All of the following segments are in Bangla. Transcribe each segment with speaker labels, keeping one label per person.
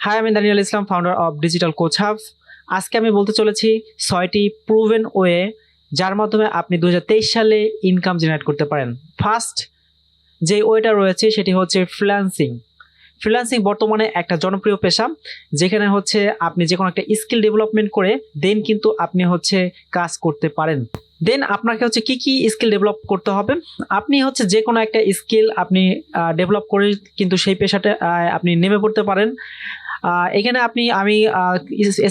Speaker 1: হাই, আমি Danial Islam, founder of digital coach hub. আজকে আমি বলতে চলেছি 6টি প্রুভেন ওয়ে যার মাধ্যমে আপনি 2023 সালে ইনকাম জেনারেট করতে পারেন। ফার্স্ট যে ওয়েটা রয়েছে সেটি হচ্ছে ফ্রিল্যান্সিং। ফ্রিল্যান্সিং বর্তমানে একটা জনপ্রিয় পেশা, যেখানে হচ্ছে আপনি যে কোনো একটা স্কিল ডেভেলপমেন্ট করে দেন কিন্তু আপনি হচ্ছে কাজ করতে পারেন। দেন আপনাকে হচ্ছে কি কি স্কিল ডেভেলপ করতে হবে, আপনি হচ্ছে যে কোনো একটা স্কিল আপনি ডেভেলপ করে কিন্তু সেই পেশাটা আপনি নেমে পড়তে পারেন। এখানে আমি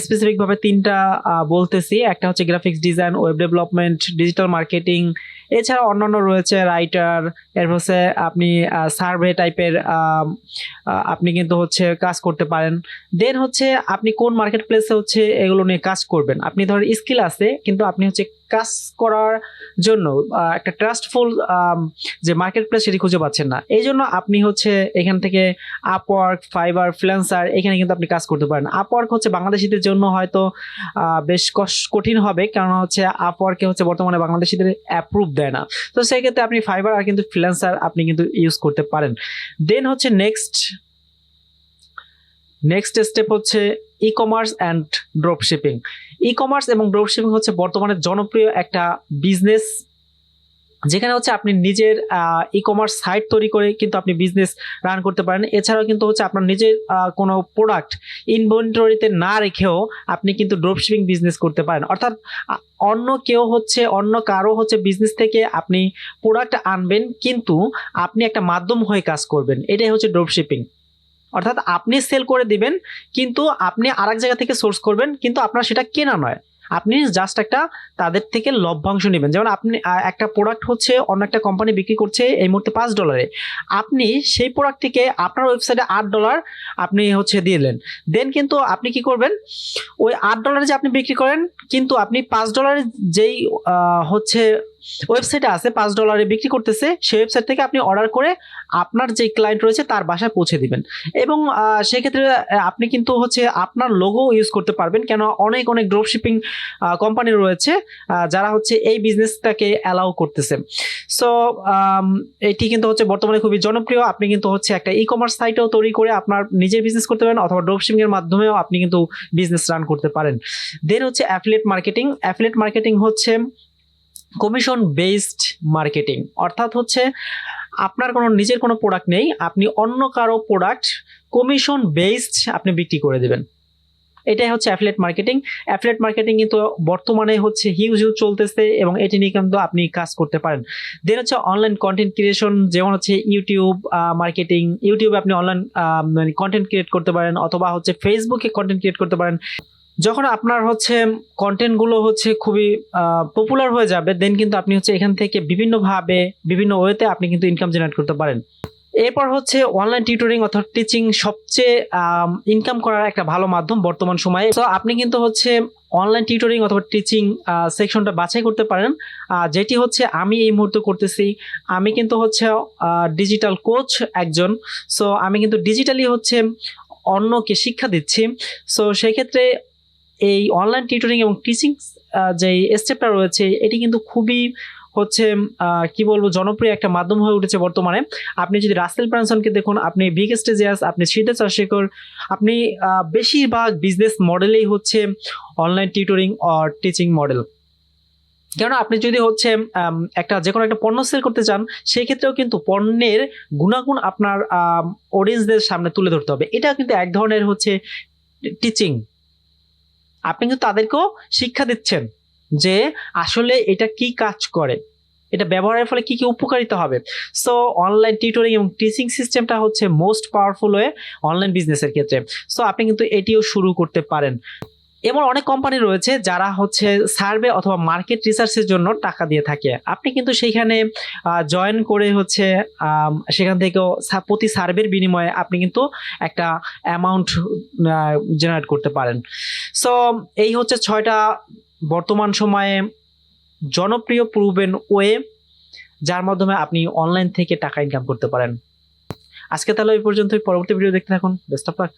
Speaker 1: স্পেসিফিকভাবে 3টা বলতেছি। একটা হচ্ছে graphics design, web development, digital marketing. এছাড়া অন্যান্য রয়েছে রাইটার, এর হচ্ছে আপনি সার্ভে টাইপের আপনি কিন্তু হচ্ছে কাজ করতে পারেন। দেন হচ্ছে আপনি কোন মার্কেট প্লেসে হচ্ছে এগুলো নিয়ে কাজ করবেন। আপনি ধরেন স্কিল আছে কিন্তু আপনি হচ্ছে কাজ করার জন্য একটা ট্রাস্টফুল যে মার্কেট প্লেস সেটি খুঁজে পাচ্ছেন না, এই জন্য আপনি হচ্ছে এখান থেকে আপওয়ার্ক, ফাইবার, ফ্রিল্যান্সার এখানে কিন্তু আপনি কাজ করতে পারেন। আপওয়ার্ক হচ্ছে বাংলাদেশিদের জন্য হয়তো বেশ কঠিন হবে, কারণ হচ্ছে আপওয়ার্কে হচ্ছে বর্তমানে বাংলাদেশিদের অ্যাপ্রুভ দেয় না। তো সেই ক্ষেত্রে আপনি ফাইবার আর কিন্তু ফ্রিল্যান্সার আপনি কিন্তু ইউজ করতে পারেন। দেন হচ্ছে নেক্সট স্টেপ হচ্ছে e commerce and dropshipping. E commerce এবং ড্রপশিপিং হচ্ছে বর্তমানে জনপ্রিয় একটা বিজনেস, যেখানে হচ্ছে আপনি নিজের ই কমার্স সাইট তৈরি করে কিন্তু আপনি বিজনেস রান করতে পারেন। এছাড়াও কিন্তু হচ্ছে আপনার নিজের কোনো প্রোডাক্ট ইনভেন্টরিতে না রেখেও আপনি কিন্তু ড্রপশিপিং বিজনেস করতে পারেন। অর্থাৎ অন্য কারো হচ্ছে বিজনেস থেকে আপনি প্রোডাক্ট আনবেন, কিন্তু আপনি একটা মাধ্যম হয়ে কাজ করবেন। এটাই হচ্ছে ড্রপশিপিং। অর্থাৎ আপনি সেল করে দিবেন, কিন্তু আপনি আরেক জায়গা থেকে সোর্স করবেন, কিন্তু আপনার সেটা কেনা নয়, আপনি জাস্ট একটা তাদের থেকে লভ্যাংশ নেবেন। যেমন আপনি একটা প্রোডাক্ট হচ্ছে অন্য একটা কোম্পানি বিক্রি করছে এই মুহূর্তে $5, আপনি সেই প্রোডাক্টটিকে আপনার ওয়েবসাইটে $8 আপনি হচ্ছে দিলেন। দেন কিন্তু আপনি কি করবেন, ওই $8 যে আপনি বিক্রি করেন, কিন্তু আপনি $5 যেই হচ্ছে ওয়েবসাইটে আছে $5 বিক্রি করতেছে, সেই ওয়েবসাইট থেকে আপনি অর্ডার করে আপনার যে ক্লায়েন্ট রয়েছে তার বাসায় পৌঁছে দিবেন। এবং সেক্ষেত্রে আপনি কিন্তু হচ্ছে আপনার লোগো ইউজ করতে পারবেন, কেন অনেক ড্রপশিপিং কোম্পানি রয়েছে যারা হচ্ছে এই বিজনেসটাকে অ্যালাউ করতেছে। সো এটি কিন্তু হচ্ছে বর্তমানে খুবই জনপ্রিয়। আপনি কিন্তু হচ্ছে একটা ই কমার্স সাইটও তৈরি করে আপনার নিজের বিজনেস করতে পারেন, অথবা ড্রপশিপিং এর মাধ্যমেও আপনি কিন্তু বিজনেস রান করতে পারেন। দেন হচ্ছে অ্যাফিলিয়েট মার্কেটিং। অ্যাফিলিয়েট মার্কেটিং হচ্ছে কমিশন বেসড মার্কেটিং। অর্থাৎ হচ্ছে আপনার নিজের কোনো প্রোডাক্ট নেই, আপনি অন্য কারো প্রোডাক্ট কমিশন বেসড আপনি বিক্রি করে দেবেন। এটাই হচ্ছে অ্যাফিলিয়েট মার্কেটিং। অ্যাফিলিয়েট মার্কেটিং কিন্তু বর্তমানে হচ্ছে হিউজ চলতেছে এবং এটি নিয়ে কিন্তু আপনি কাজ করতে পারেন। দেন হচ্ছে অনলাইন কন্টেন্ট ক্রিয়েশন, যেমন হচ্ছে ইউটিউব মার্কেটিং। ইউটিউবে আপনি অনলাইন কন্টেন্ট ক্রিয়েট করতে পারেন, অথবা হচ্ছে ফেসবুকে কন্টেন্ট ক্রিয়েট করতে পারেন। যখন আপনার হচ্ছে কন্টেন্টগুলো হচ্ছে খুবই পপুলার হয়ে যাবে, দেন কিন্তু আপনি হচ্ছে এখান থেকে বিভিন্নভাবে বিভিন্ন ওয়েতে আপনি কিন্তু ইনকাম জেনারেট করতে পারেন। এরপর হচ্ছে অনলাইন টিউটরিং অথবা টিচিং সবচেয়ে ইনকাম করার একটা ভালো মাধ্যম বর্তমান সময়ে। তো আপনি কিন্তু হচ্ছে অনলাইন টিউটরিং অথবা টিচিং সেকশনটা বাছাই করতে পারেন, যেটি হচ্ছে আমি এই মুহূর্তে করতেছি। আমি কিন্তু হচ্ছে ডিজিটাল কোচ একজন। সো আমি কিন্তু ডিজিটালি হচ্ছে অন্যকে শিক্ষা দিচ্ছি। সো সেই ক্ষেত্রে এই অনলাইন টিউটরিং এবং টিচিং যে স্টেপটা রয়েছে, এটি কিন্তু খুবই হচ্ছে কি বলবো জনপ্রিয় একটা মাধ্যম হয়ে উঠেছে বর্তমানে। আপনি যদি রাসেল ব্রানসনকে দেখুন, আপনি বিগ স্টেজিয়াস, আপনি সিদ্ধা চাষেকর, আপনি বেশিরভাগ বিজনেস মডেলেই হচ্ছে online tutoring or teaching model. কেন আপনি যদি হচ্ছে যে কোনো একটা পণ্য সেল করতে চান, সেই ক্ষেত্রেও কিন্তু পণ্যের গুণাগুণ আপনার অডিয়েন্সদের সামনে তুলে ধরতে হবে। এটা কিন্তু এক ধরনের হচ্ছে টিচিং। আপনি কিন্তু তাদেরকেও শিক্ষা দিচ্ছেন যে আসলে এটা কি কাজ করে, এটা ব্যবহারের ফলে কি কি উপকারিতা হবে। সো অনলাইন টিউটরিং এবং টিচিং সিস্টেমটা হচ্ছে মোস্ট পাওয়ারফুল ওয়ে অনলাইন বিজনেসের ক্ষেত্রে। সো আপনি কিন্তু এটিও শুরু করতে পারেন। এমন অনেক কোম্পানি রয়েছে যারা হচ্ছে সার্ভে অথবা মার্কেট রিসার্চের জন্য টাকা দিয়ে থাকে। আপনি কিন্তু সেইখানে জয়েন করে হচ্ছে সেখান থেকেও প্রতি সার্ভের বিনিময়ে আপনি কিন্তু একটা অ্যামাউন্ট জেনারেট করতে পারেন। সো এই হচ্ছে 6টা বর্তমান সময়ে জনপ্রিয় প্রুভেন ওয়ে, যার মাধ্যমে আপনি অনলাইন থেকে টাকা ইনকাম করতে পারেন। আজকে তাহলে এই পর্যন্তই। পরবর্তী ভিডিও দেখতে থাকুন। Best of luck.